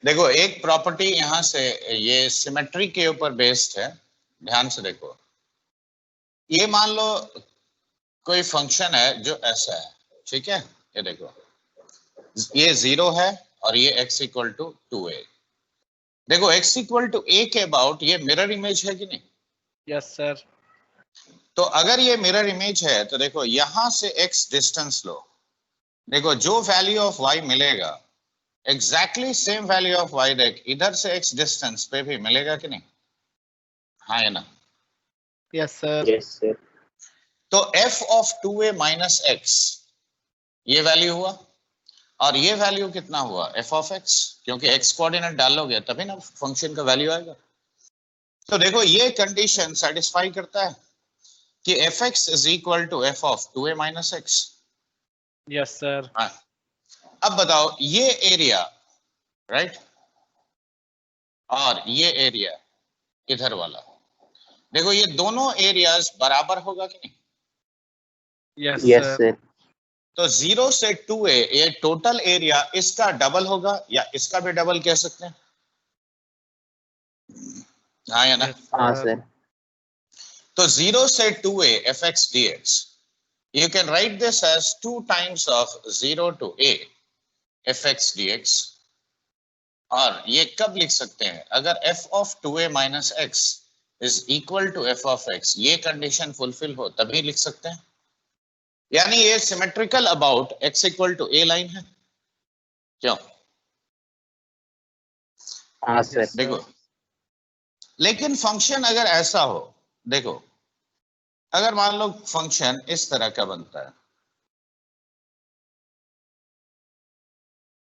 देखो एक प्रॉपर्टी यहाँ से, ये सिमेट्री के ऊपर बेस्ड है, ध्यान से देखो। ये मान लो कोई फंक्शन है जो ऐसा है, ठीक है, ये देखो ये 0 है और ये x इक्वल टू 2a। देखो x इक्वल टू a के अबाउट ये मिरर इमेज है कि नहीं? Yes sir. तो अगर ये मिरर इमेज है तो देखो यहां से x डिस्टेंस लो, देखो जो वैल्यू ऑफ y मिलेगा exactly same value of y देख इधर से x डिस्टेंस पे भी मिलेगा कि नहीं? हाँ है ना? Yes sir. Yes sir. तो f of 2a minus x ये वैल्यू हुआ, और ये वैल्यू कितना हुआ f ऑफ x, क्योंकि x कोऑर्डिनेट डालोगे तभी ना फंक्शन का वैल्यू आएगा। तो देखो ये कंडीशन सेटिस्फाई करता है कि fx is equal to f of 2a minus x। Yes sir. अब बताओ ये एरिया राइट और ये एरिया इधर वाला, देखो ये दोनों एरियाज बराबर होगा कि नहीं? Yes yes sir. सर। तो 0 से 2a ये टोटल एरिया इसका डबल होगा या इसका भी डबल कह सकते हैं, हाँ या ना? हाँ सर। तो 0 से 2a fx dx, you can write this as 2 times of 0 to a fx dx। और ये कब लिख सकते हैं? अगर f of 2a minus x is equal to f of x, ये कंडीशन फुलफिल हो तभी लिख सकते हैं। यानी ये symmetrical about x equal to a line है, क्यों? हाँ सर। देखो लेकिन फंक्शन अगर ऐसा हो, देखो अगर मान लो फंक्शन इस तरह का बनता है,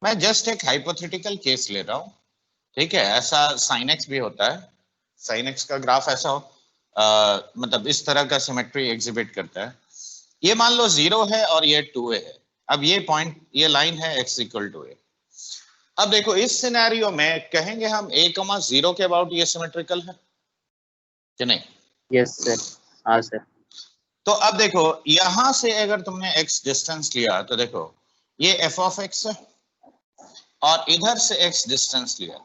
मैं जस्ट एक हाइपोथेटिकल केस ले रहा हूं, ठीक है, ऐसा sin x भी होता है, sin x का ग्राफ ऐसा हो, मतलब इस तरह का सिमेट्री एग्जिबिट करता है। ये मान लो 0 है और ये 2a है, अब ये पॉइंट ये लाइन है x इक्वल टू a। अब देखो इस सिनेरियो में कहेंगे हम a, 0 के अबाउट ये सिमेट्रिकल है कि नहीं? Yes sir. हाँ सर। तो अब देखो यहां से अगर तुमने x डिस्टेंस लिया तो देखो ये f ऑफ x है और इधर से x डिस्टेंस लिया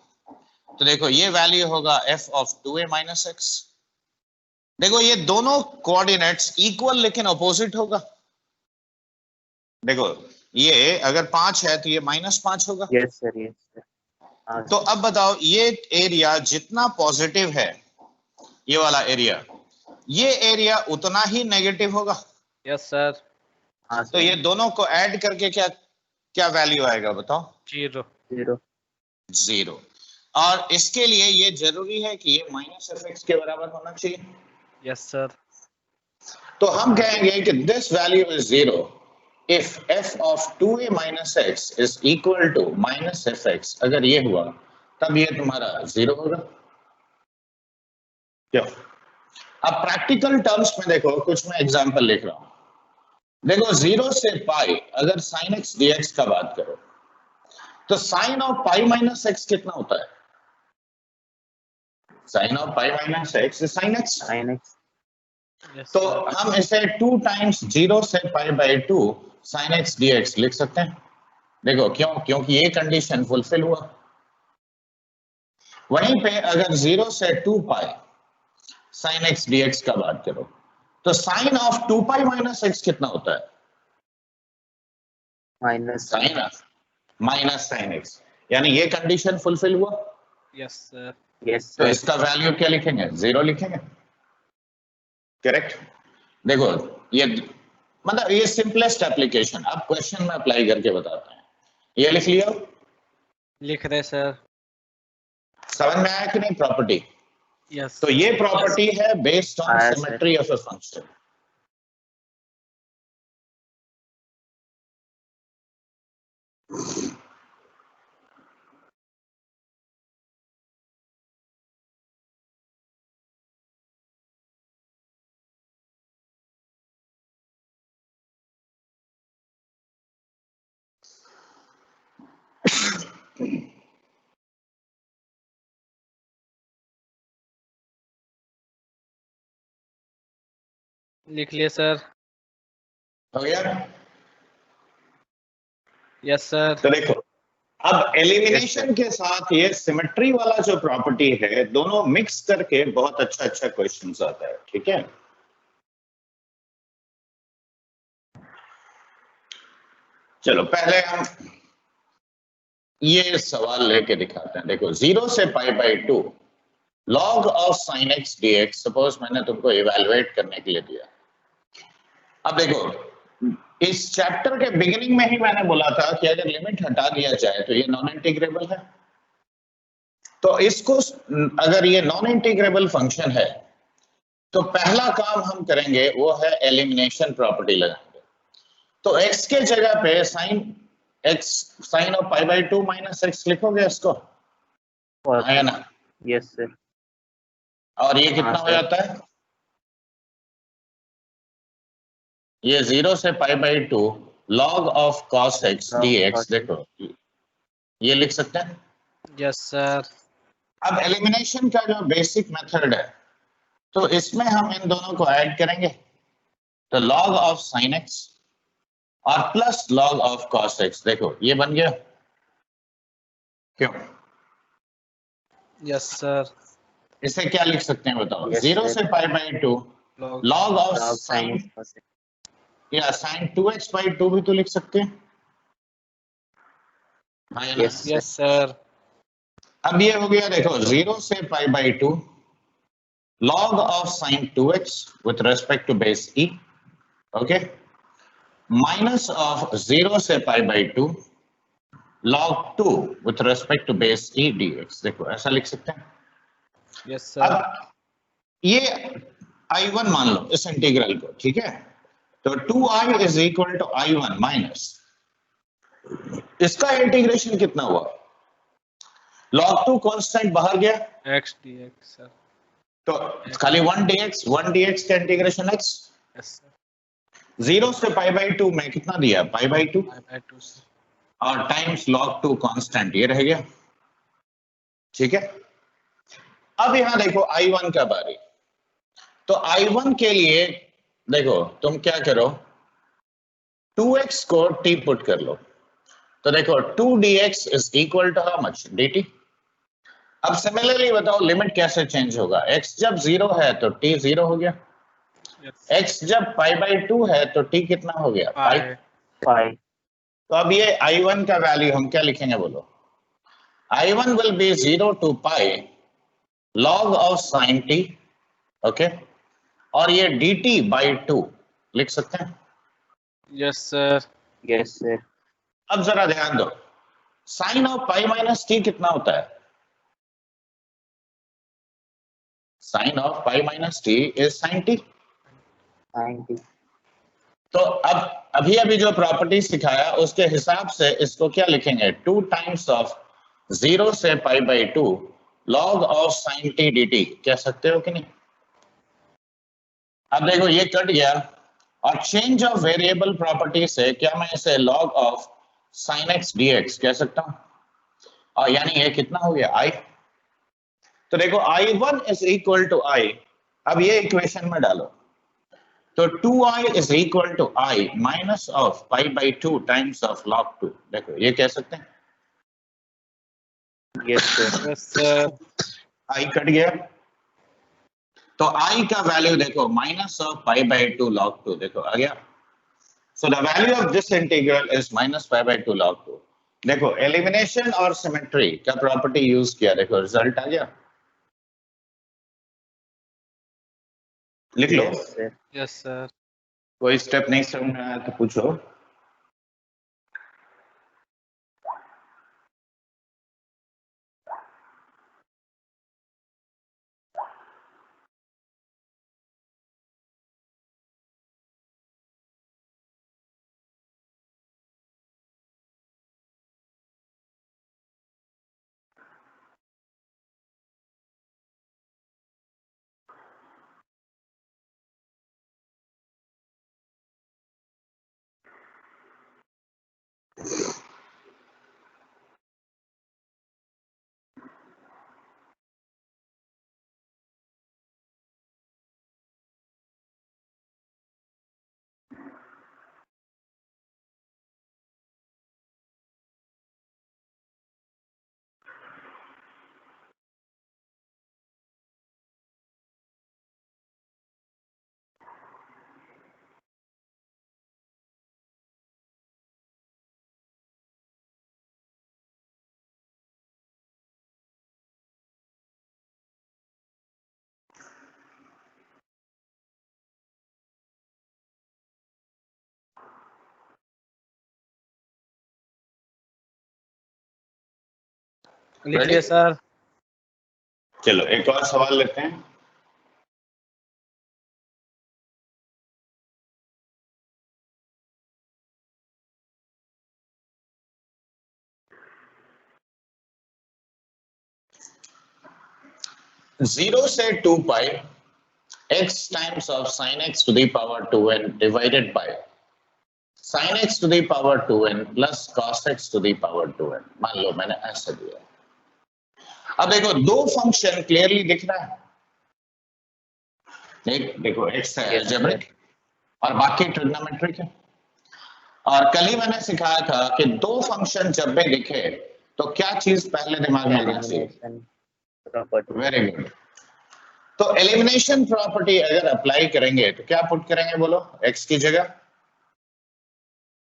तो देखो ये वैल्यू होगा f of 2a minus x। देखो ये दोनों कोऑर्डिनेट्स इक्वल लेकिन अपोजिट होगा। देखो ये अगर 5 है तो ये -5 होगा। Yes sir. Yes sir. हाँ तो सर। अब बताओ ये एरिया जितना पॉजिटिव है, ये वाला एरिया, ये एरिया उतना ही नेगेटिव होगा। Yes sir. हाँ तो सर। ये दोनों को ऐड करके क्या क्या वैल्यू आएगा बताओ? 0। 0। 0। और इसके लिए ये जरूरी है कि ये माइनस एफ एक्स के बराबर होना चाहिए। Yes sir. तो हम कहेंगे कि this value is 0 if f of 2a minus x is equal to minus f x. अगर ये हुआ तब ये तुम्हारा 0 होगा। क्यों? अब प्रैक्टिकल टर्म्स में देखो, कुछ मैं एग्जांपल लिख रहा हूं। देखो 0 से पाई अगर sin x dx का बात करो तो sine of pi minus x कितना होता है? Sine of pi minus x is sine x. sin x। Yes तो सर। हम इसे 2 टाइम्स 0 से pi by 2 sine x dx लिख सकते हैं। देखो क्यों? क्योंकि ये कंडीशन फुलफिल हुआ। वहीं पे अगर 0 से 2 पाई साइन एक्स dx का बात करो तो sine of 2 pi minus x कितना होता है? Minus. Sine minus sine x. यानी ये कंडीशन फुलफिल हुआ। Yes sir. यस तो सर। इसका वैल्यू क्या लिखेंगे? 0 लिखेंगे। करेक्ट। देखो ये मतलब ये सिंपलेस्ट एप्लीकेशन, अब क्वेश्चन में अप्लाई करके बताते हैं। ये लिख लिया? लिख रहे सर। समझ में आया कि नहीं प्रॉपर्टी? यस। तो ये प्रॉपर्टी है बेस्ड ऑन आया sir. Symmetry of a function. लिख लिए सर। हो गया? Yes sir. तो देखो अब एलिमिनेशन के साथ ये सिमेट्री वाला जो प्रॉपर्टी है, दोनों मिक्स करके बहुत अच्छा अच्छा क्वेश्चंस आता है, ठीक है। चलो पहले हम ये सवाल लेके दिखाते हैं। देखो 0 से π/2 log of sin x dx, suppose मैंने तुमको इवेलुएट करने के लिए दिया। अब देखो इस चैप्टर के बिगिनिंग में ही मैंने बोला था कि अगर लिमिट हटा दिया जाए तो ये नॉन इंटीग्रेबल है। तो इसको अगर ये नॉन इंटीग्रेबल फंक्शन है तो पहला काम हम करेंगे वो है एलिमिनेशन प्रॉपर्टी लगाएंगे। तो x के जगह पे sin ऑफ π/2 माइनस x लिखोगे इसको, है ना? Yes sir. और ये कितना हो जाता है? ये 0 से π/2 log of cos x dx, देखो ये लिख सकते हैं। Yes sir. अब एलिमिनेशन का जो बेसिक मेथड है, तो इसमें हम इन दोनों को ऐड करेंगे, तो log ऑफ sin x और plus log of cos x, देखो ये बन गया। क्यों? Yes sir. इसे क्या लिख सकते हैं बताओ? Yes, 0 sir. से π/2 log ऑफ sin sin या sin 2x/2 भी तो लिख सकते हैं, है ना? Yes. Yes sir. अब ये हो गया, देखो 0 से π/2 log of sin 2x with respect to base e, okay, minus of 0 से π/2 log 2 with respect to base e dx, देखो ऐसा लिख सकते हैं। Yes sir. अब ये I1 मान लो इस इंटीग्रल को, ठीक है। तो 2i is equal to I1 minus इसका इंटीग्रेशन कितना हुआ? log 2 कांस्टेंट बाहर गया, x dx सर। तो खाली 1 dx का इंटीग्रेशन x। Yes sir. 0 से π/2 में कितना दिया? π/2 π/2 सर। और टाइम्स log 2 कांस्टेंट, ये रह गया, ठीक है। अब यहां देखो I1 का बारी, तो I1 के लिए देखो तुम क्या करो, 2x को t पुट कर लो, तो देखो 2dx is equal to how much? dt। अब सिमिलरली बताओ लिमिट कैसे चेंज होगा? x जब 0 है तो t 0 हो गया, यस x जब π/2 है तो t कितना हो गया? पाई। pi तो अब ये I1 का वैल्यू हम क्या लिखेंगे बोलो? I1 will be 0 to pi log of sin t, okay, और ये dt by 2 लिख सकते हैं। Yes sir. yes sir अब जरा ध्यान दो, sine of pi minus t कितना होता है? Sine of pi minus t is sine t. 90 तो अब अभी अभी जो प्रॉपर्टी सिखाया उसके हिसाब से इसको क्या लिखेंगे? 2 टाइम्स ऑफ 0 से π/2 log of sine T dt कह सकते हो कि नहीं? अब देखो ये कट गया, और चेंज ऑफ वेरिएबल प्रॉपर्टी से क्या मैं इसे log of sine x dx कह सकता हूं? और यानी ये कितना हो गया? i। तो देखो I1 is equal to i, अब ये इक्वेशन में डालो, तो 2i is equal to i minus of π/2 times of log 2, देखो ये कह सकते हैं। yes sir yes sir. i cut गया, तो i का वैल्यू देखो माइनस ऑफ π/2 log 2, देखो आ गया। So the value of this integral is minus π/2 log 2। देखो एलिमिनेशन और सिमेट्री का प्रॉपर्टी यूज किया, देखो रिजल्ट आ गया, लिख लो। yes sir yes sir. कोई स्टेप नहीं समझ में आया तो पूछो। लिख Ready? लिए सर। चलो एक और सवाल लेते हैं। जीरो से 2 pi x times of sin x to the power 2n divided by sin x to the power 2n plus cos x to the power 2n। मान लो मैंने ऐसे दिया। अब देखो दो फंक्शन क्लियरली दिख रहा है। देखो x है Yes, अलजेब्रिक और बाकी ट्रिग्नोमेट्रिक है। और कल ही मैंने सिखाया था कि दो फंक्शन जब भी दिखे तो क्या चीज पहले दिमाग में आना चाहिए? elimination property. Very good. तो एलिमिनेशन प्रॉपर्टी अगर अप्लाई करेंगे तो क्या पुट करेंगे बोलो? x की जगह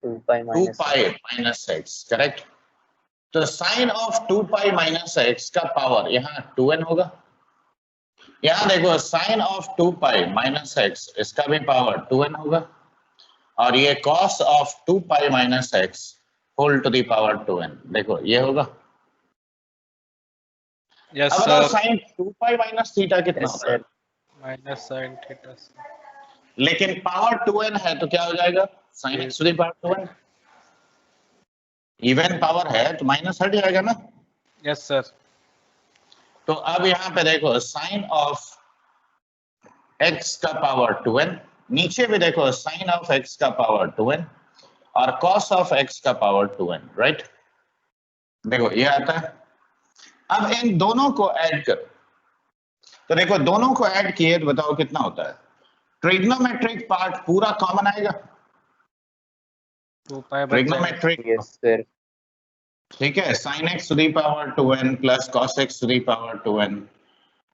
2 pi 2 minus pi minus x, correct. तो sine of 2 pi minus x का पावर यहाँ 2n होगा। यहाँ देखो sine of 2 pi minus x इसका भी पावर 2n होगा। और ये cos of 2 pi minus x whole to the power 2n, देखो ये होगा। यस अब बताओ sir. Sine 2 pi minus theta कितना Yes, होता है? sir. Minus sine theta. लेकिन पावर 2n है तो क्या हो जाएगा? Sine x to the power 2n। Even power है तो माइनस हट जाएगा ना। Yes sir. तो अब यहाँ पे देखो साइन ऑफ x का पावर 2n, नीचे भी देखो साइन ऑफ x का पावर 2n और cos ऑफ x का पावर 2n, राइट। देखो ये आता है। अब इन दोनों को ऐड करो तो देखो दोनों को ऐड किए तो बताओ कितना होता है? ट्रिग्नोमेट्रिक पार्ट पूरा कॉमन आएगा। 2 पाई बच जाएगा। Trigonometric, Yes, sir. ठीक है, sin x to the power 2n plus cos x to the power 2n।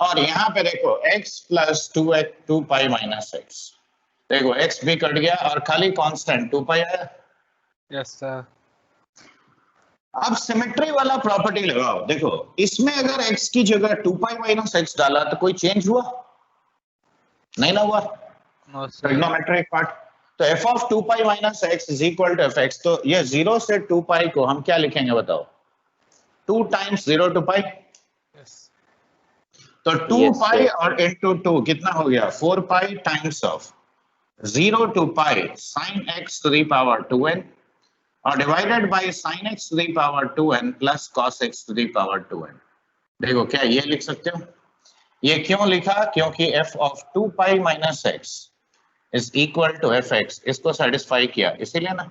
और यहाँ पे देखो x plus 2 pi minus x, देखो x भी कट गया और खाली कांस्टेंट 2 पाई आया। Yes sir. अब सिमेट्री वाला प्रॉपर्टी लगाओ। देखो इसमें अगर x की जगह 2 पाई माइनस x डाला तो कोई चेंज हुआ? नहीं ना हुआ। No sir. Trigonometric part. तो f of 2 pi minus x is equal to fx। तो ये 0 से 2 पाई को हम क्या लिखेंगे बताओ? 2 टाइम्स 0 टू पाई। यस। तो 2 Yes, पाई sir. और इनटू 2 कितना हो गया? 4 pi times of 0 to pi sin x to the power 2n और divided by sin x to the power 2n plus cos x to the power 2n। देखो क्या ये लिख सकते हो? ये क्यों लिखा? क्योंकि f of 2 pi minus x is equal to fx, इसको सेटिस्फाई किया इसीलिए ना।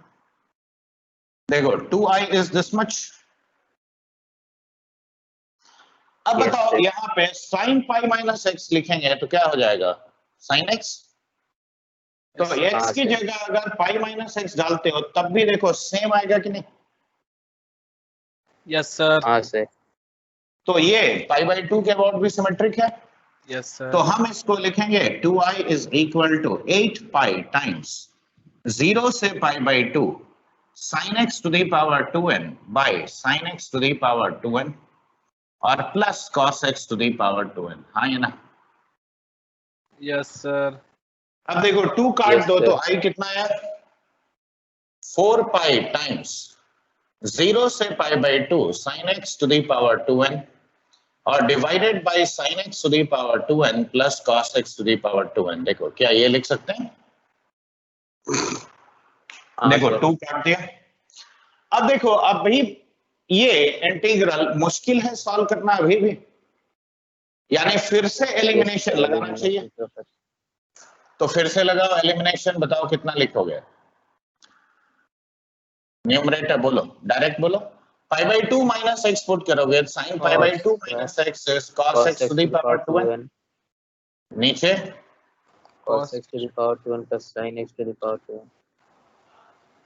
देखो 2i इज दिस मच। अब Yes, बताओ sir. यहाँ पे sin पाई माइनस x लिखेंगे तो क्या हो जाएगा? sin x। तो Yes, x की sir. जगह अगर पाई माइनस x डालते हो तब भी देखो सेम आएगा कि नहीं? Yes sir. हाँ, sir. तो ये पाई बाई 2 के अबाउट भी सिमेट्रिक है। यस तो सर। हम इसको लिखेंगे 2i is equal to 8 pi times 0 से pi by 2 sin x to the power 2n by sin x to the power 2n और plus cos x to the power 2n। हाँ ये ना। Yes sir. अब देखो 2 काट Yes, दो sir. तो i कितना है? 4 पाई टाइम्स 0 से pi by 2 sin x to the power 2n और divided by sin x to the power 2n plus cos x to the power 2n। देखो क्या ये लिख सकते हैं? हाँ, देखो sir. 2 काट दिया। अब देखो अब भाई ये इंटीग्रल मुश्किल है सॉल्व करना अभी भी, यानी फिर से एलिमिनेशन Yes, लगाना चाहिए। elimination property. तो फिर से लगाओ एलिमिनेशन, बताओ कितना लिखोगे? न्यूमरेटर बोलो, डायरेक्ट बोलो। Pi by 2 minus x put करोगे sine pi by 2 minus x is cos x to the power 2n। नीचे Cos x to the power 2n plus sin x to the power 2n.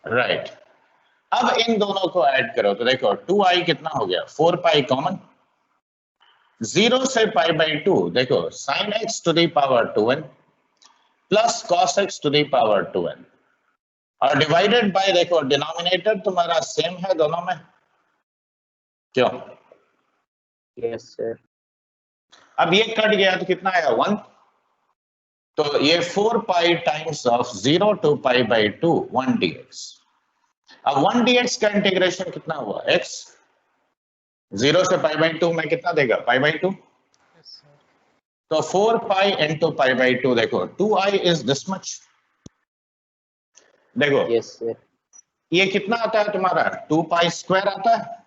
Right. अब इन दोनों को add करो तो देखो 2i कितना हो गया? 4 पाई कॉमन 0 से पाई बाई 2, देखो sin x to the power 2n plus cos x to the power 2n और डिवाइडेड बाय, देखो डिनोमिनेटर तुम्हारा सेम है दोनों में, क्यों? Yes, sir. अब ये कट गया तो कितना आया? 1। तो ये 4 pi times of 0 to pi by 2 1 dx। अब 1 dx का इंटीग्रेशन कितना हुआ? x। 0 से पाई बाई 2 में कितना देगा? पाई बाई 2। Yes, sir. तो 4 पाई इंटू पाई बाई 2, देखो 2i इज दिस मच। देखो Yes, sir. ये कितना आता है तुम्हारा? 2 पाई स्क्वायर आता है।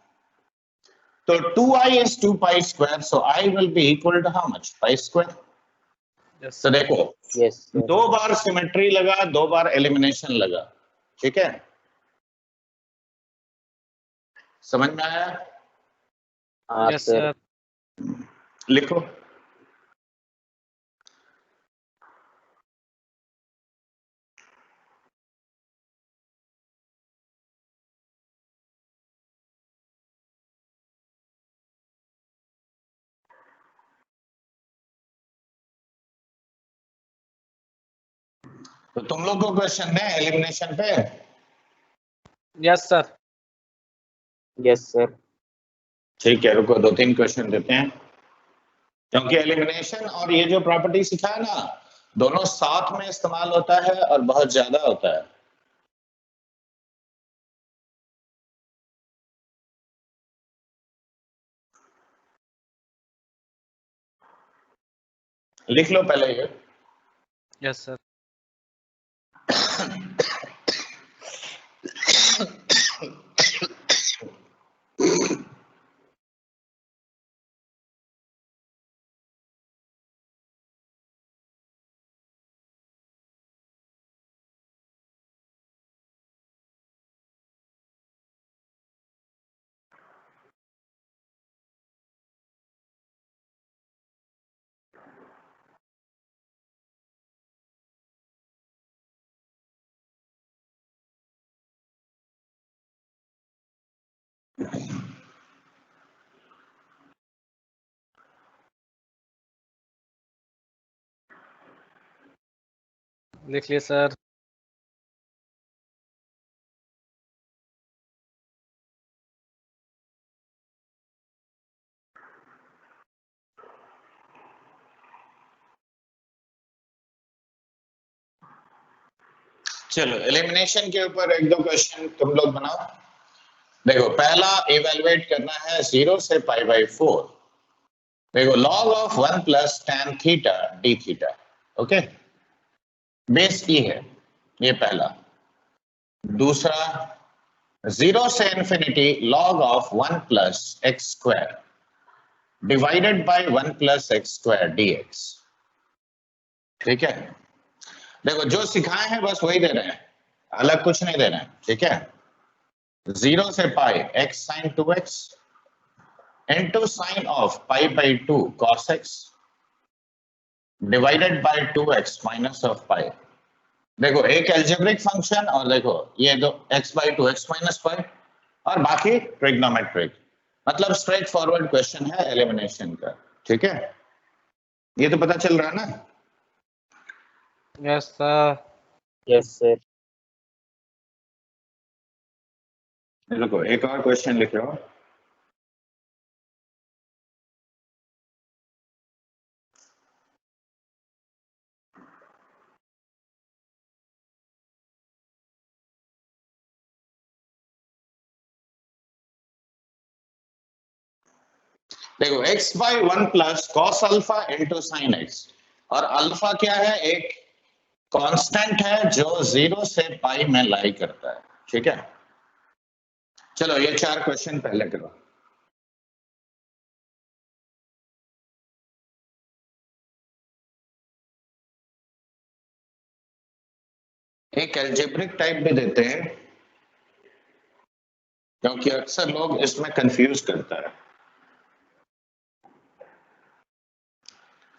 तो 2i is 2 pi square, so I will be equal to how much? Pi square. Yes, तो sir. देखो Yes, sir. 2 बार सिमेट्री लगा, 2 बार एलिमिनेशन लगा, ठीक है? समझ में आया? हाँ Yes, sir. sir. लिखो। तो तुम लोग को क्वेश्चन है एलिमिनेशन पे? Yes, sir. Yes, sir. ठीक है, रुको 2-3 क्वेश्चन देते हैं, क्योंकि एलिमिनेशन और ये जो प्रॉपर्टी सिखाया ना, दोनों साथ में इस्तेमाल होता है और बहुत ज्यादा होता है। लिख लो पहले ये। Yes, sir. लिख लिए सर। चलो एलिमिनेशन के ऊपर 1-2 क्वेश्चन तुम लोग बनाओ। देखो पहला इवेलुएट करना है 0 से पाई बाई 4। देखो log of 1 plus tan theta d theta, okay, base e है ये पहला। दूसरा 0 से infinity log of 1 plus x square divided by 1 plus x square dx, ठीक है? देखो जो सिखाए हैं बस वही दे रहे हैं, अलग कुछ नहीं दे रहे हैं, ठीक है? 0 से पाई x sin 2x into sin of pi by 2 cos x divided by 2x minus of pi। देखो एक एल्जेब्रिक फंक्शन और देखो ये दो x by 2 x minus pi और बाकी ट्रिग्नोमेट्रिक, मतलब स्ट्रेट फॉरवर्ड क्वेश्चन है एलिमिनेशन का, ठीक है? ये तो पता चल रहा है ना? Yes sir. Yes, sir. देखो एक और क्वेश्चन लिख रहा हूं। देखो x by 1 plus cos alpha into sine x, और अल्फा क्या है? एक कांस्टेंट है जो 0 से पाई में लाई करता है, ठीक है? चलो ये 4 क्वेश्चन पहले करो। एक एल्जेब्रिक टाइप भी देते हैं, क्योंकि अक्सर लोग इसमें कंफ्यूज करता है।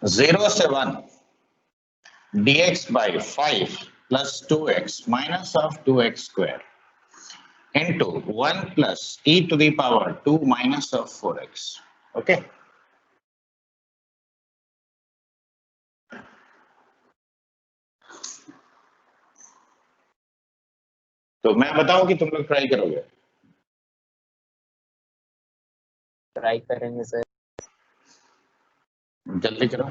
0 से 1 dx by 5 plus 2x minus of 2x square into 1 plus e to the power 2 minus of 4x, okay? तो मैं बताऊं कि तुम लोग ट्राई करोगे? Try करेंगे sir. जल्दी करो।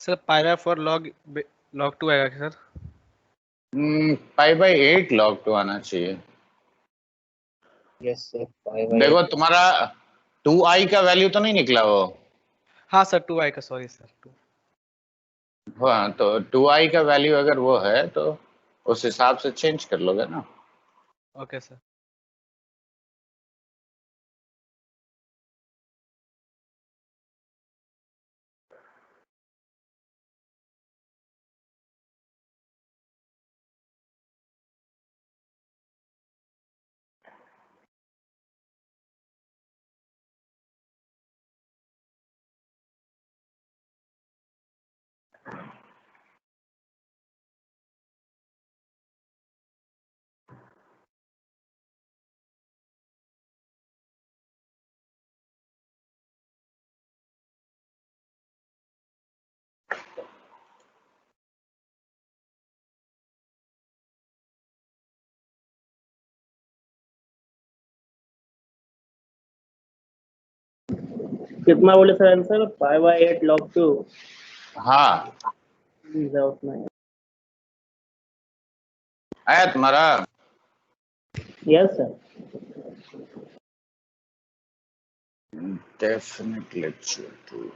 सर π/4 log 2 आएगा क्या सर? π/8 log 2 आना चाहिए। Yes, sir. 5/8. देखो तुम्हारा 2i का वैल्यू तो नहीं निकला वो? हाँ सर 2i का, सॉरी सर 2। हाँ, तो 2i का वैल्यू अगर वो है तो उस हिसाब से चेंज कर लोगे ना। Okay sir. कितना बोले सर आंसर? 5/8 log 2 हाँ, उतना है। आया तुम्हारा? Yes sir. Definitely true.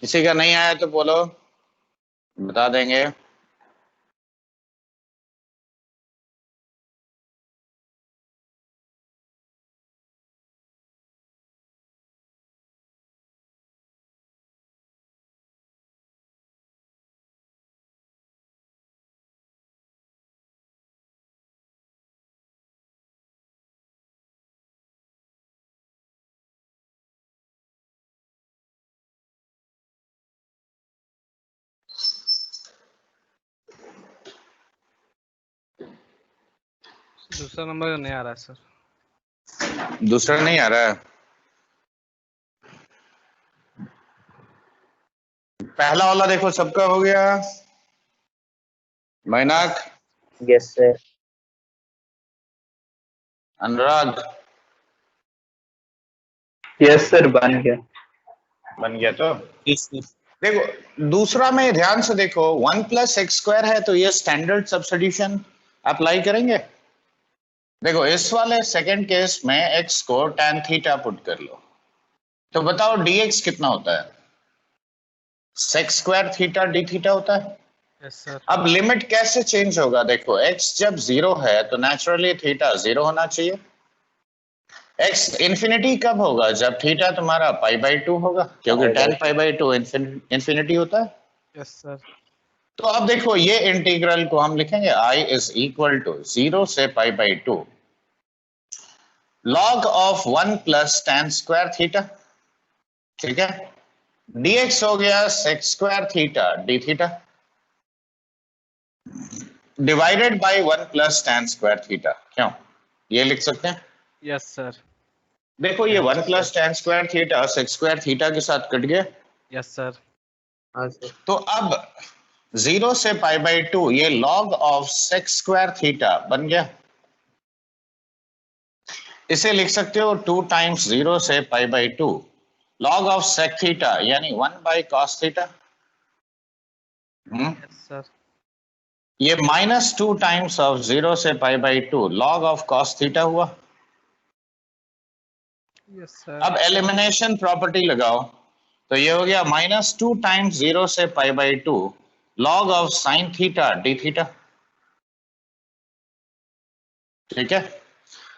किसी का नहीं आया तो बोलो, बता देंगे। दूसरा नंबर नहीं आ रहा है सर। दूसरा नहीं आ रहा है? पहला वाला देखो सबका हो गया। मैनाक? Yes, sir. अनुराग यस सर, बन गया। बन गया तो यस सर। देखो दूसरा में ध्यान से देखो 1 प्लस एक्स स्क्वायर है तो ये स्टैंडर्ड सब्स्टिट्यूशन अप्लाई करेंगे। देखो इस वाले सेकंड केस में x को tan थीटा पुट कर लो तो बताओ dx कितना होता है? sec square theta d theta होता है। Yes sir. अब लिमिट कैसे चेंज होगा? देखो x जब 0 है तो नेचुरली थीटा 0 होना चाहिए। x इंफिनिटी कब होगा? जब थीटा तुम्हारा π/2 होगा, क्योंकि tan π/2 इंफिनिटी होता है। Yes sir. तो अब देखो ये इंटीग्रल को हम लिखेंगे I इज इक्वल टू 0 से π/2 log of 1 plus tan square theta, ठीक है, dx हो गया sec square theta d theta divided by 1 plus tan square theta. क्यों ये लिख सकते हैं? Yes sir. देखो ये 1 plus tan square theta sec square theta के साथ कट गया। Yes sir. हाँ सर। तो अब 0 से π/2 ये log of sec square theta बन गया। इसे लिख सकते हो 2 टाइम्स 0 से π/2 log ऑफ sec थीटा यानी 1 by cos theta. Yes sir. ये -2 टाइम्स ऑफ 0 से π/2 log ऑफ cos थीटा हुआ। Yes sir. अब एलिमिनेशन प्रॉपर्टी लगाओ तो ये हो गया -2 टाइम्स 0 से π/2 log of sin theta d theta. ठीक है,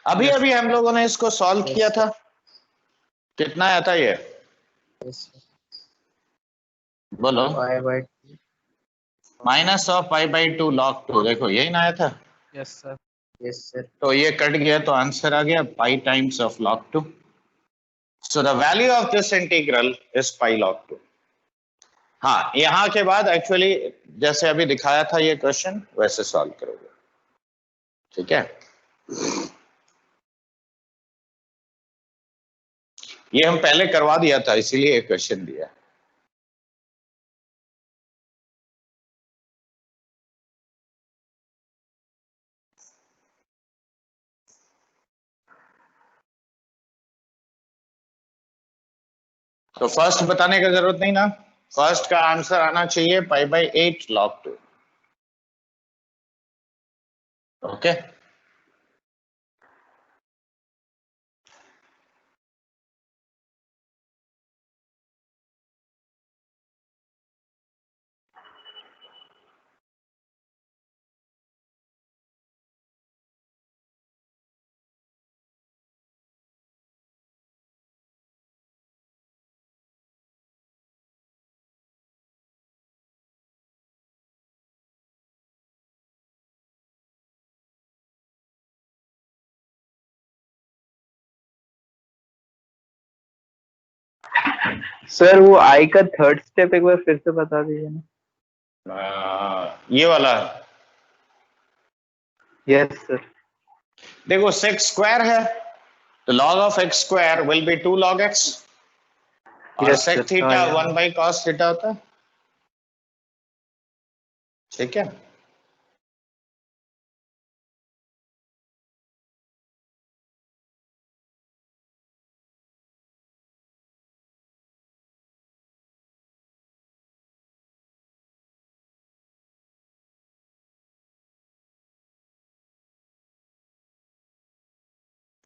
अभी अभी हम लोगों ने इसको सॉल्व किया था, कितना आया था ये बोलो? माइनस ऑफ π/2 log 2, देखो यही ना आया था। Yes sir. Yes sir. तो ये कट गया तो आंसर आ गया पाई times of log 2। So the value of this integral is pi log 2। हाँ, यहाँ के बाद एक्चुअली जैसे अभी दिखाया था ये क्वेश्चन वैसे सॉल्व करोगे। ठीक है, ये हम पहले करवा दिया था इसीलिए ये क्वेश्चन दिया। तो फर्स्ट बताने का जरूरत नहीं ना, फर्स्ट का आंसर आना चाहिए π/8 log 2। ओके, सर वो आई का थर्ड स्टेप एक बार फिर से बता दीजिए ना। ये वाला यस सर। देखो sec स्क्वायर है तो log of x square will be 2 log x और Yes, sec sir. थीटा हाँ, 1 बाई cos थीटा होता है। ठीक है,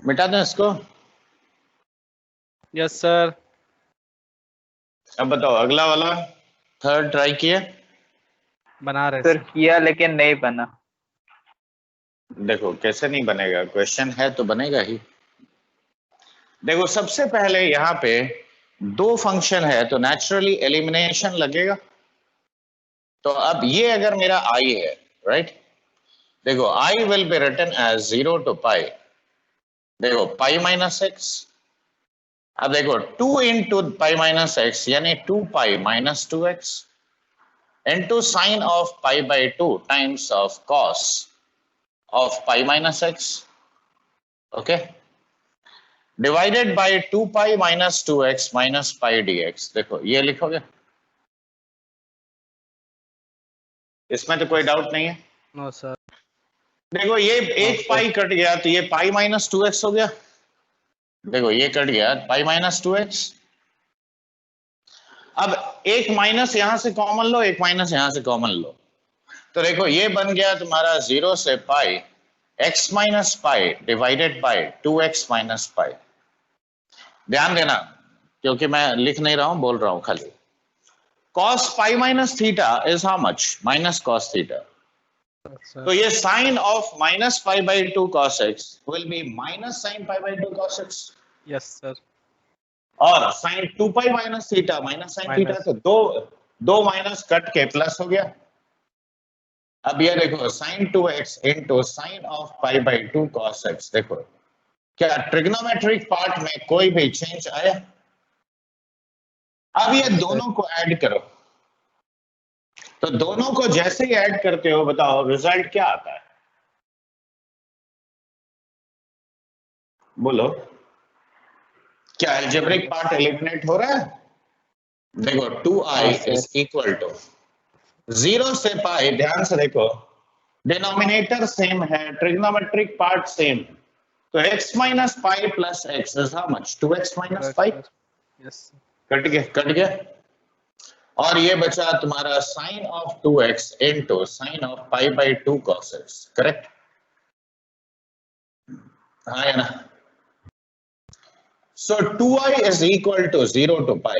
मिटा दें इसको। Yes sir. अब बताओ अगला वाला थर्ड ट्राई किया? बना रहे सर सर। किया लेकिन नहीं बना। देखो कैसे नहीं बनेगा, क्वेश्चन है तो बनेगा ही। देखो सबसे पहले यहाँ पे दो फंक्शन है तो नेचुरली एलिमिनेशन लगेगा। तो अब ये अगर मेरा i है, राइट, देखो i will be written as 0 to π, देखो पाई माइनस एक्स। अब देखो 2 into पाई माइनस एक्स यानी 2 pi minus 2x into sin of π/2 times of cos of pi minus x, okay, divided by 2 pi minus 2x minus pi dx। देखो ये लिखोगे, इसमें तो कोई डाउट नहीं है? No sir. देखो ये एक पाई कट गया तो ये पाई माइनस 2x हो गया। देखो ये कट गया पाई माइनस 2x। अब एक माइनस यहां से कॉमन लो, एक माइनस यहां से कॉमन लो, तो देखो ये बन गया तुम्हारा 0 से पाई x minus pi divided by 2x minus पाई। ध्यान देना क्योंकि मैं लिख नहीं रहा हूं, बोल रहा हूं खाली। cos pi minus theta is how much? Minus cos theta. Sir तो ये sine of minus pi by 2 cos x will be minus sine pi by 2 cos x। Yes sir और sine 2 pi minus theta minus sine theta, minus तो दो minus cut के plus हो गया। अब ये देखो sine 2x into sine of pi by 2 cos x। देखो क्या ट्रिग्नोमेट्रिक पार्ट में कोई भी चेंज आया? अब ये दोनों को ऐड करो, तो दोनों को जैसे ही ऐड करते हो बताओ रिजल्ट क्या आता है? बोलो, क्या अलजेब्रिक पार्ट एलिमिनेट हो रहा है? देखो 2i इज इक्वल टू 0 से पाई। ध्यान से देखो डिनोमिनेटर सेम है, ट्रिग्नोमेट्रिक पार्ट सेम है, तो x minus pi plus x is how much? 2x minus pi. Yes cut गया, कट गया। और ये बचा तुम्हारा sine of 2x into sine of pi by 2 cos x। Correct? हाँ या ना? So 2i is equal to 0 to pi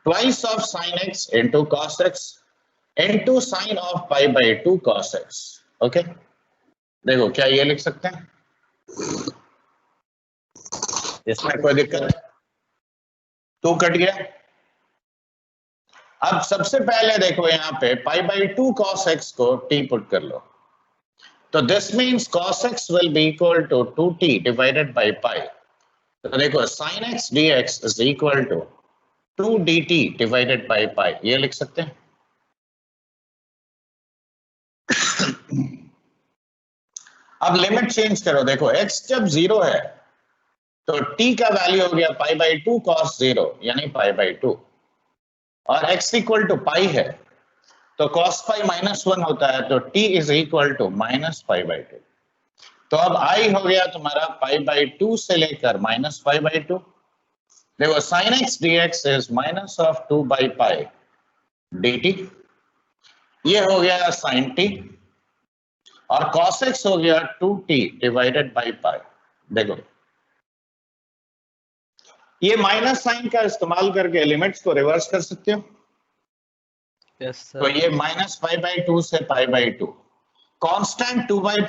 twice of sin x into cos x into sin of pi by 2 cos x। Okay, देखो क्या ये लिख सकते हैं? इसमें कोई दिक्कत है? 2 कट गया। अब सबसे पहले देखो यहाँ पे पाई बाई 2 cos x को t पुट कर लो, तो this means cos x will be equal to 2t divided by pi। तो देखो sin x dx is equal to 2 dt divided by pi, ये लिख सकते हैं। अब लिमिट चेंज करो, देखो x जब 0 है तो t का वैल्यू हो गया पाई बाई 2 cos 0 यानी पाई बाई 2, और x इक्वल टू पाई है तो cos पाई माइनस 1 होता है, तो t is equal to minus pi by 2। तो अब i हो गया तुम्हारा पाई बाई 2 से लेकर माइनस पाई बाई 2। देखो sin x dx is minus of 2 by pi dt, ये हो गया sin t, और cos x हो गया 2t डिवाइडेड बाई पाई। देखो ये माइनस साइन का इस्तेमाल करके लिमिट्स को रिवर्स कर सकते हो। यस तो सर ये माइनस पाई बाई 2 से pi by 2, constant 2 by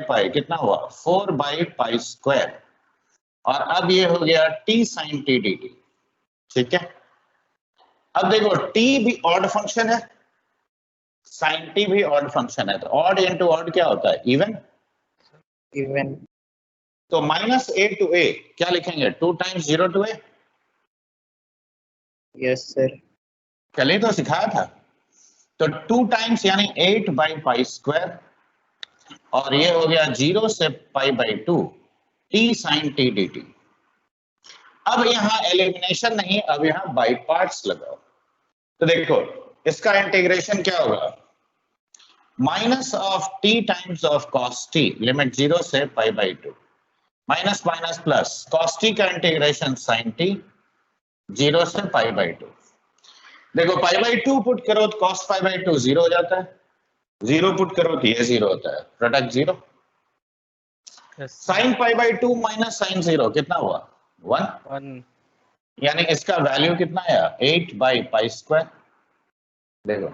pi कितना हुआ? 4 बाई पाई स्क्वायर, और अब ये हो गया t साइन t dt। ठीक है, अब देखो t भी ऑड फंक्शन है, साइन t भी ऑड फंक्शन है, तो ऑड इनटू ऑड क्या होता है? इवन। इवन। तो माइनस a टू a क्या लिखेंगे? 2 times 0 to a। Yes sir. कल ही तो सिखाया था। तो 2 टाइम्स यानी 8 बाई पाई स्क्वायर, और ये हो गया 0 से pi by 2 t sine t dt। अब यहां एलिमिनेशन नहीं, अब यहां बाई पार्ट्स लगाओ। तो देखो इसका इंटीग्रेशन क्या होगा? Minus of t times of cos t, limit 0 से pi by 2, minus minus plus cos t का इंटीग्रेशन sin t 0 से पाई बाई 2। देखो पाई बाई 2 पुट करो तो cos पाई बाई 2 0 हो जाता है, 0 पुट करो तो ये 0 होता है, product 0। Yes sine pi by 2 minus sine 0 कितना हुआ? 1, 1 यानी इसका वैल्यू कितना आया? 8 बाई पाई स्क्वायर। देखो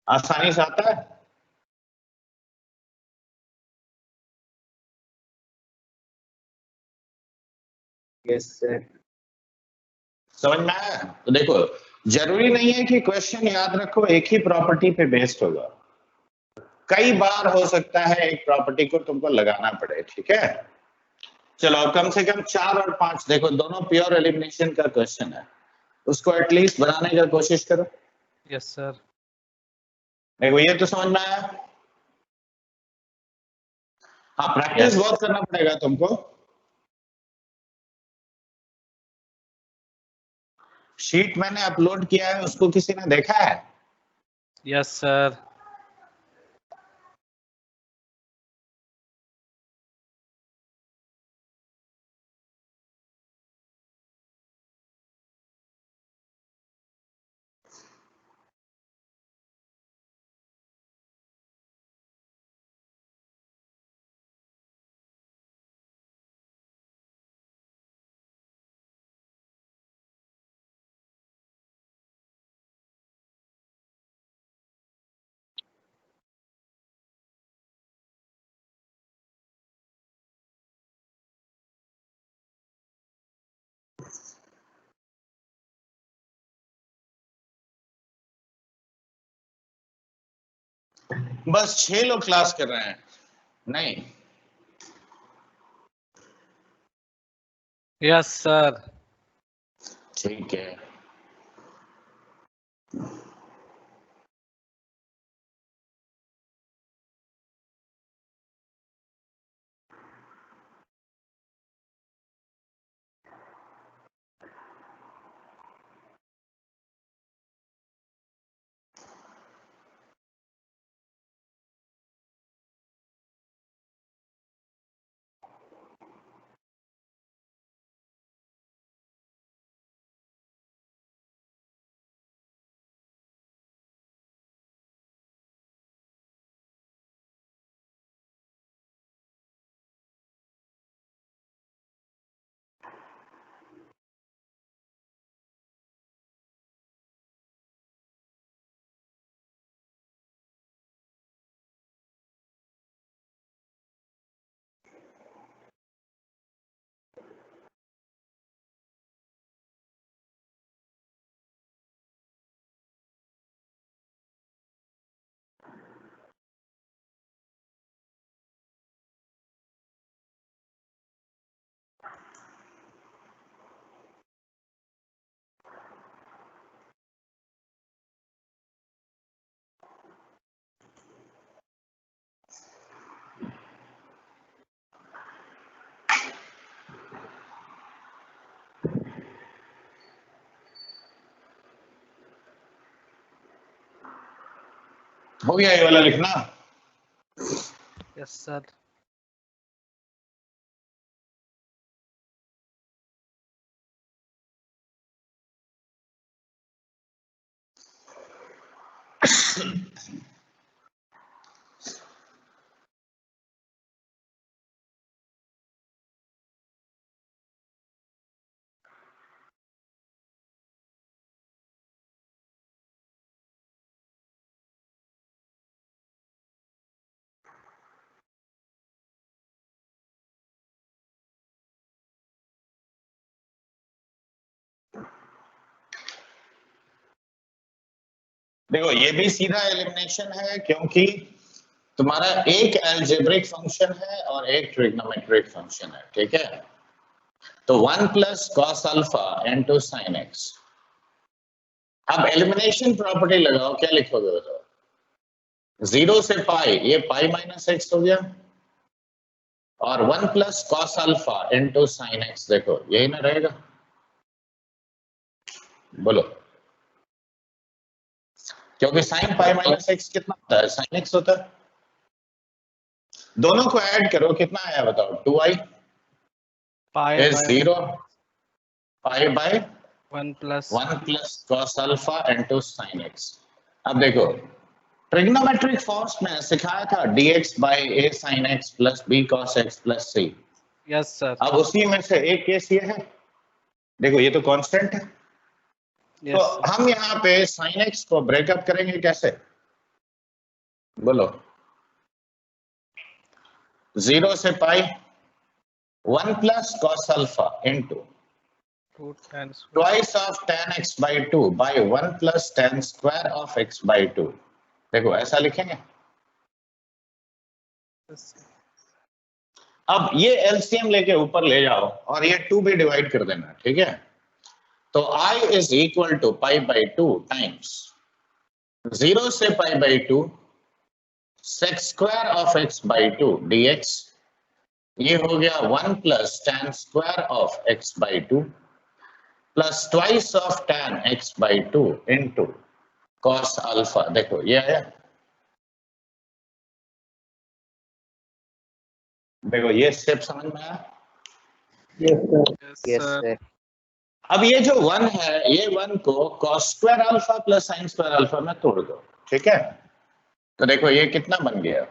आसानी से आता है। Yes sir. समझ में आया? तो देखो जरूरी नहीं है कि क्वेश्चन याद रखो एक ही प्रॉपर्टी पे बेस्ड होगा, कई बार हो सकता है एक प्रॉपर्टी को तुमको लगाना पड़े। ठीक है, चलो कम से कम 4 और 5, देखो दोनों प्योर एलिमिनेशन का क्वेश्चन है, उसको एटलीस्ट बनाने का कोशिश करो। यस सर देखो ये तो समझ में आया। हाँ प्रैक्टिस बहुत करना पड़ेगा तुमको। शीट मैंने अपलोड किया है, उसको किसी ने देखा है? यस सर बस 6 लोग क्लास कर रहे हैं। नहीं, यस सर। ठीक है। हो गया ये वाला लिखना। Yes sir. देखो ये भी सीधा एलिमिनेशन है, क्योंकि तुम्हारा एक अलजेब्रिक फंक्शन है और एक ट्रिग्नोमेट्रिक फंक्शन है, ठीक है। तो 1 plus cos alpha into sine x. अब एलिमिनेशन प्रॉपर्टी लगाओ, क्या लिखोगे बताओ? 0 से पाई, ये पाई माइनस एक्स हो गया, और 1 plus cos alpha into sine x, देखो यही ना रहेगा, बोलो। क्योंकि साइन पाई माइनस एक्स कितना होता है? साइन एक्स होता है। दोनों को ऐड करो, कितना आया बताओ? 2i pi is by 0 pi by 1 plus 1 plus cos alpha into sine x. अब देखो ट्रिग्नोमेट्रिक फॉर्म्स में सिखाया था dx by a sin x plus b cos x plus c। Yes sir. अब उसी में से एक केस ये है, देखो ये तो कांस्टेंट है, तो यस सर। हम यहाँ पे sin x को ब्रेकअप करेंगे कैसे, बोलो? 0 से पाई 1 plus cos alpha into 2 tan twice of tan x by 2 by 1 plus tan square of x by 2। देखो ऐसा लिखेंगे। अब ये एलसीएम लेके ऊपर ले जाओ और ये 2 भी डिवाइड कर देना, ठीक है। तो i is equal to pi by 2 times 0 से pi by 2 sec square of x by 2 dx। ये हो गया 1 plus tan square of x by 2 plus twice of tan x by 2 into cos alpha. देखो ये आया, देखो ये स्टेप समझ में आया। Yes, sir. Yes yes sir. Sir. अब ये जो 1 है, ये 1 को cos square alpha plus sin square alpha में तोड़ दो, ठीक है। तो देखो ये कितना बन गया,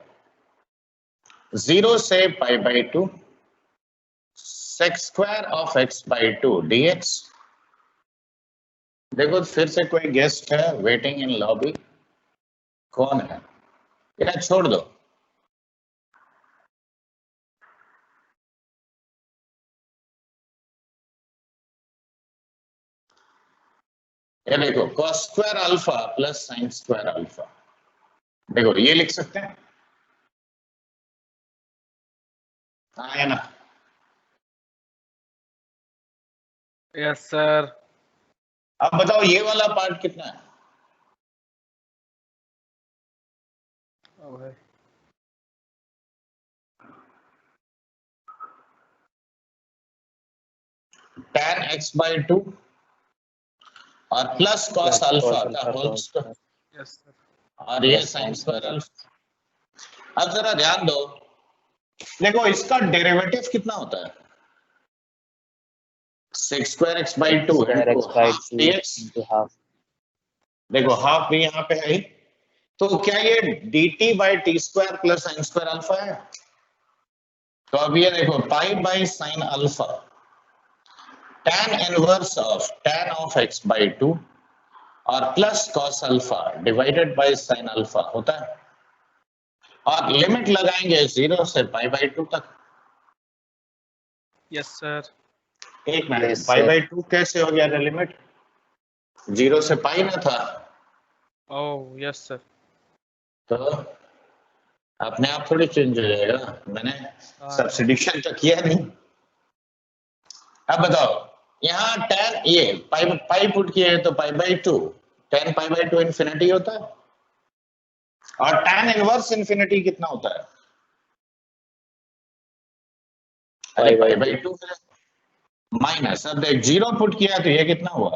0 से pi by 2 sec square of x by 2 dx। देखो फिर से कोई गेस्ट है वेटिंग इन लॉबी, कौन है? या छोड़ दो। ये देखो cos square alpha plus sin square alpha देखो ये लिख सकते हैं, है ना? Yes sir. अब बताओ ये वाला पार्ट कितना है? भाई tan x/2 और प्लस cos अल्फा का होल स्क्वायर यस सर। और ये sin स्क्वायर अल्फा। अब जरा ध्यान दो, देखो इसका डेरिवेटिव कितना होता है? sec square x/2 into half dx। देखो हाफ भी यहाँ पे है ही, तो क्या ये dt by t square plus sin square alpha है? तो अब ये देखो pi by sine alpha tan inverse of tan of x/2 और plus cos alpha divided by sin alpha होता है, और लिमिट लगाएंगे 0 से π/2 तक। Yes sir. एक मिनट, π/2 कैसे हो गया लिमिट? 0 से पाई ना था, ओह यस सर। तो अपने आप थोड़ी चेंज हो जाएगा, मैंने सब्स्टिट्यूशन तो किया नहीं। अब बताओ यहाँ tan ये पाई पुट किए तो π/2, tan π/2 इन्फिनिटी होता है, और tan इनवर्स इन्फिनिटी कितना होता है? अरे π/2 माइनस, अब देख 0 पुट किया तो ये कितना हुआ?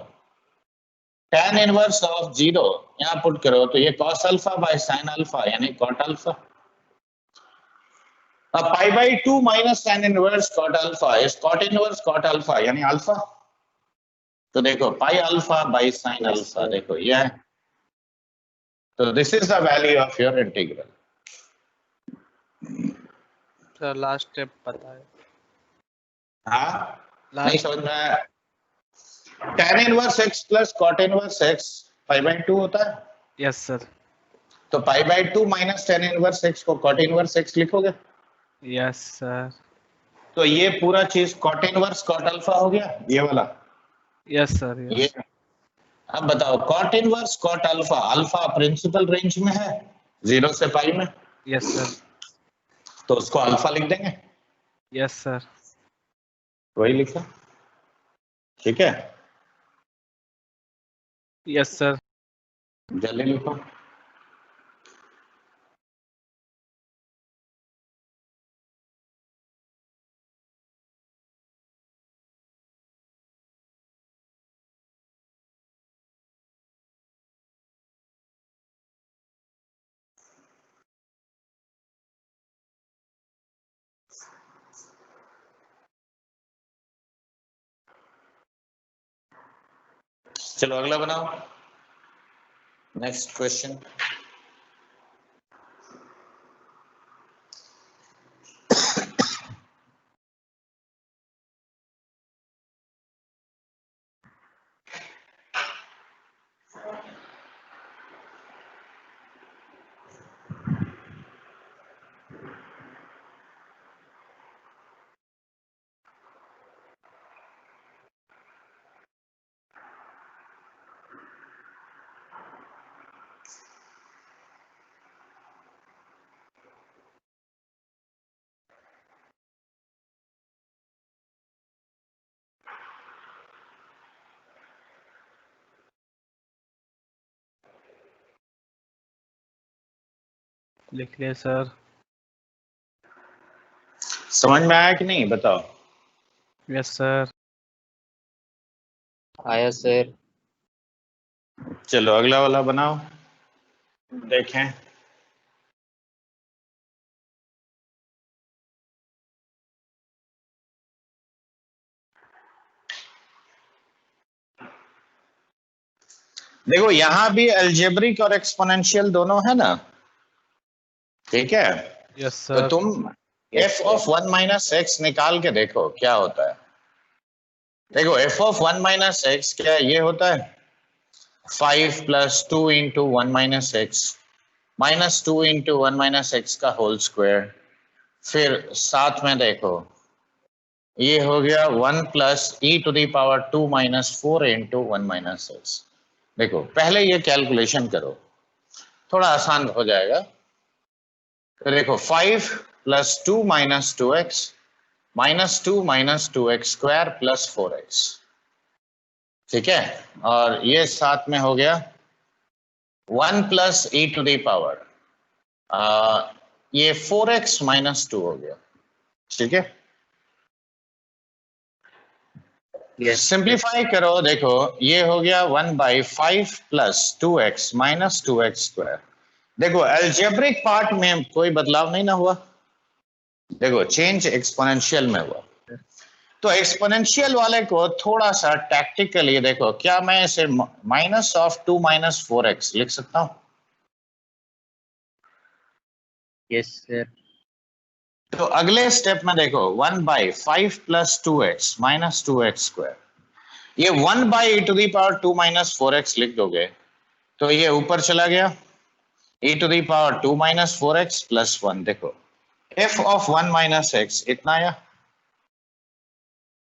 tan इनवर्स ऑफ 0 यहाँ पुट करो तो ये cos alpha by sin alpha यानी cot अल्फा। अब π/2 minus tan inverse cot alpha is cot inverse cot alpha यानी अल्फा। तो देखो pi alpha by sin alpha, देखो ये है। तो this is the value of your integral. Sir last step पता है। हाँ नहीं लास्ट समझ में आया? tan inverse x plus cot inverse x π/2 होता है, यस सर। तो π/2 माइनस tan इनवर्स x को cot इनवर्स x लिखोगे, यस सर। तो ये पूरा चीज cot इनवर्स cot अल्फा हो गया ये वाला। Yes sir. ये अब बताओ cot inverse cot alpha, alpha principal range में है 0 से पाई में, यस सर। तो उसको अल्फा लिख देंगे। Yes sir. वही लिखा, ठीक है? Yes sir. जल्दी लिखो। चलो अगला बनाओ, नेक्स्ट क्वेश्चन। लिख लिया सर। समझ में आया कि नहीं बताओ? Yes sir. आया सर। चलो अगला वाला बनाओ, देखें। देखो यहां भी अलजेब्रिक और एक्सपोनेंशियल दोनों है ना, ठीक है? यस तो सर। तुम f of 1 minus x निकाल के देखो क्या होता है। देखो f of 1 minus x क्या ये होता है 5 plus 2 into 1 minus x minus 2 into 1 minus x का होल स्क्वायर, फिर साथ में देखो ये हो गया 1 plus e to the power 2 minus 4 into 1 minus x। देखो पहले ये कैलकुलेशन करो, थोड़ा आसान हो जाएगा। तो देखो 5 plus 2 minus 2x minus 2 minus 2x square plus 4x, ठीक है। और ये साथ में हो गया 1 plus e to the power, ये 4x माइनस 2 हो गया, ठीक है। सिंप्लीफाई करो, देखो ये हो गया 1/5 plus 2x minus 2x square. देखो अलजेब्रिक पार्ट में कोई बदलाव नहीं ना हुआ, देखो चेंज एक्सपोनेंशियल में हुआ। तो एक्सपोनेंशियल वाले को थोड़ा सा टैक्टिकली देखो, क्या मैं इसे माइनस ऑफ 2 माइनस 4x लिख सकता हूं? Yes sir. तो अगले स्टेप में देखो 1/5 plus 2x minus 2x square, ये 1/e to the power 2 minus 4x लिख दोगे तो ये ऊपर चला गया e to the power 2 minus 4x plus 1। देखो f ऑफ 1 माइनस x इतना आया।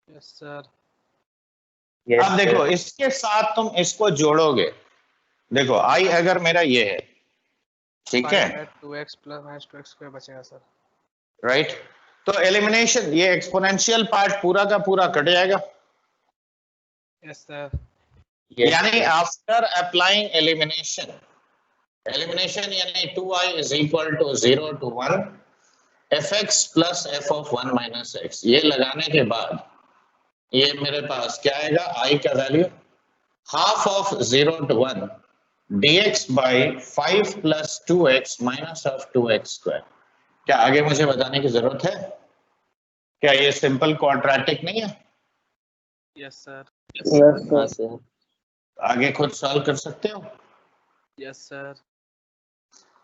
Yes sir. अब देखो इसके साथ तुम इसको जोड़ोगे, देखो i अगर मेरा ये है, ठीक है, 2x plus minus 2x square बचेगा सर। राइट। तो एलिमिनेशन, ये एक्सपोनेंशियल पार्ट पूरा का पूरा कट जाएगा। Yes sir. यानी आफ्टर अप्लाइंग एलिमिनेशन, एलिमिनेशन यानी 2i is equal to 0 to 1 fx plus f of 1 minus x, ये लगाने के बाद ये मेरे पास क्या आएगा, i का value half of 0 to 1 dx by 5 plus 2x minus of 2x square. क्या आगे मुझे बताने की जरूरत है? क्या ये सिंपल क्वाड्रेटिक नहीं है? Yes sir. Yes sir. आगे खुद सॉल्व कर सकते हो, यस सर।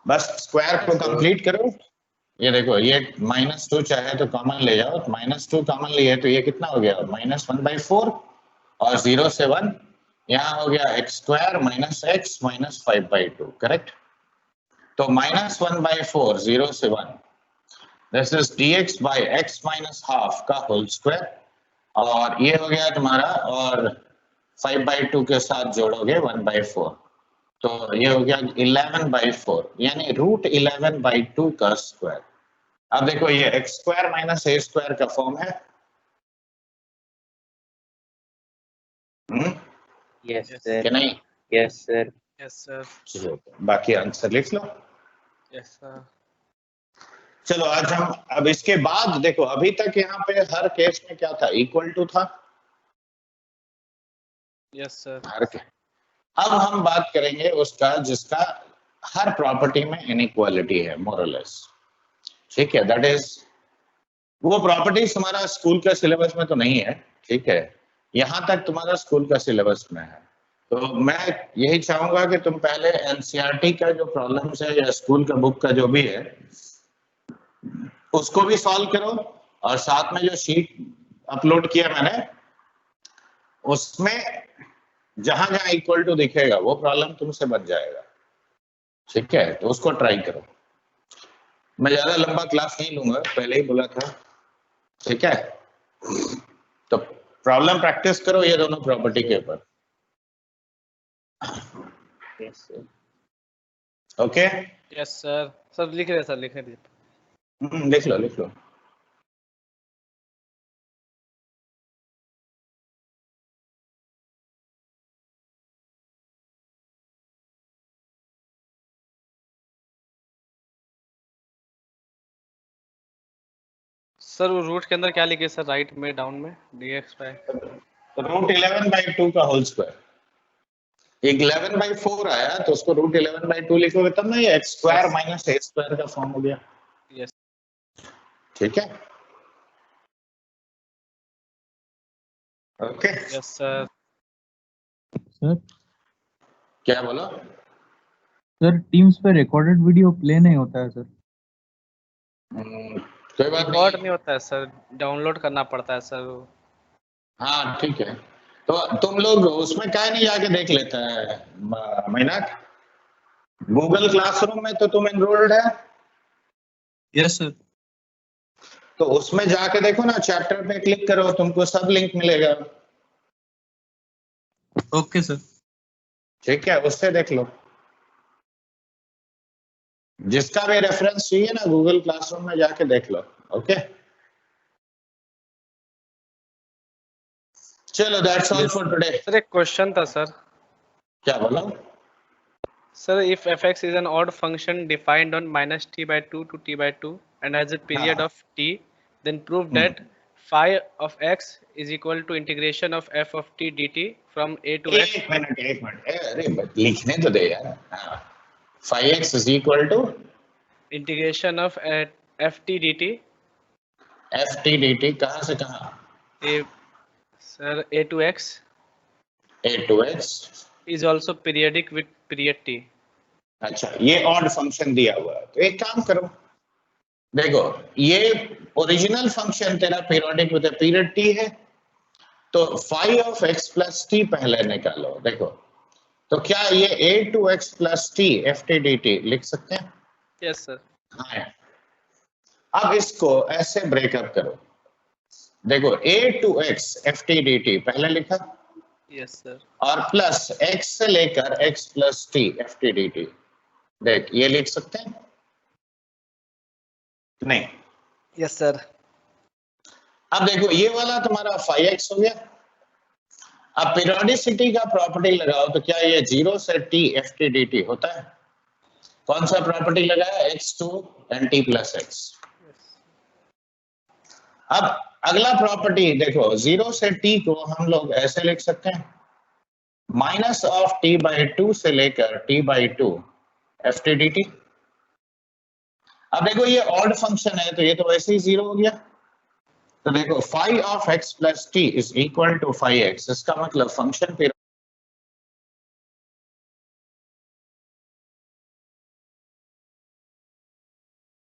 बस स्क्वायर को कंप्लीट करो। ये देखो ये -2 चाहे तो कॉमन ले जाओ, -2 कॉमन लिए तो ये कितना हो गया, -1/4 और 0 से 1 यहाँ हो गया x square minus x minus 5/2, correct. तो -1/4 0 से 1, this is dx by x minus half का होल स्क्वायर, और ये हो गया तुम्हारा, और 5/2 के साथ जोड़ोगे 1/4, तो ये हो गया 11/4 यानी √11/2 का स्क्वायर। अब देखो ये x square minus a square का फॉर्म है। Yes Yes. सर। कि नहीं? Yes sir. Yes sir. चलो बाकी आंसर लिख लो। Yes sir. चलो आज हम, अब इसके बाद देखो अभी तक यहाँ पे हर केस में क्या था, इक्वल टू था। Yes sir. हर के, अब हम बात करेंगे उसका जिसका हर प्रॉपर्टी में इनइक्वालिटी है मोरलेस, ठीक है। दैट इज, वो प्रॉपर्टीज तुम्हारा स्कूल का सिलेबस में तो नहीं है, ठीक है, यहां तक तुम्हारा स्कूल का सिलेबस में है। तो मैं यही चाहूंगा कि तुम पहले एनसीईआरटी का जो प्रॉब्लम्स है या स्कूल का बुक का जो भी है उसको भी सॉल्व करो, और साथ में जो शीट अपलोड किया मैंने उसमें जहां जहां इक्वल टू दिखेगा वो प्रॉब्लम तुमसे बन जाएगा, ठीक है। तो उसको ट्राई करो। मैं ज्यादा लंबा क्लास नहीं लूंगा, पहले ही बोला था, ठीक है। तो प्रॉब्लम प्रैक्टिस करो ये दोनों प्रॉपर्टी के ऊपर, yes sir. Okay. Yes sir. Sir लिख रहे सर, लिखने दीजिए। लिख लो लिख लो। सर वो रूट के अंदर क्या लिखे सर, राइट में डाउन में dx बाय √11/2 का होल स्क्वायर, 11/4 आया तो उसको √11/2 लिखोगे तब ना ये x square Yes. Minus a square का फॉर्म हो गया, यस। ठीक है, ओके। Yes sir. सर क्या बोलो? सर टीम्स पे रिकॉर्डेड वीडियो प्ले नहीं होता है सर। कोई बात रिकॉर्ड नहीं, नहीं होता है सर, डाउनलोड करना पड़ता है सर। हाँ ठीक है। तो तुम लोग उसमें क्या नहीं जाके देख लेता है मीनाक, गूगल क्लासरूम में तो तुम एनरोल्ड है, यस सर। तो उसमें जाके देखो ना, चैप्टर पे क्लिक करो, तुमको सब लिंक मिलेगा, ओके सर। ठीक है, उससे देख लो। जिसका भी रेफरेंस चाहिए ना गूगल क्लासरूम में जाके देख लो। ओके चलो that's all for today. Sir एक क्वेश्चन था सर। क्या बोला? Sir if fx is an odd function defined on -t/2 to t/2 and has a period of t, then prove that phi of x is equal to integration of f of t dt from a to x. एक minute अरे लिखने तो दे यार। हाँ, phi x is equal to Integration of ft dt ft dt कहाँ से कहाँ? a sir a to x a to x। is also periodic with period t. अच्छा ये ऑड फंक्शन दिया हुआ है तो एक काम करो, देखो ये ओरिजिनल फंक्शन तेरा पीरियोडिक विद पीरियड t है, तो phi of x plus t पहले निकालो। देखो तो क्या ये a to x plus t ft dt लिख सकते हैं? Yes sir. हाँ। अब इसको ऐसे ब्रेकअप करो, देखो a to x ft dt पहले लिखा Yes sir. और प्लस x से लेकर x plus t ft dt, देख ये लिख सकते हैं नहीं? Yes sir. अब देखो ये वाला तुम्हारा phi x हो गया। अब पीरियोडिसिटी का प्रॉपर्टी लगाओ तो क्या ये 0 से t ft dt होता है? कौन सा प्रॉपर्टी लगाया? x2 and t plus x। अब अगला प्रॉपर्टी देखो 0 से t को हम लोग ऐसे लिख सकते हैं माइनस ऑफ t/2 से लेकर t/2 ft dt। अब देखो ये ऑड फंक्शन है तो ये तो वैसे ही 0 हो गया, तो देखो phi of x plus t is equal to phi x, इसका मतलब फंक्शन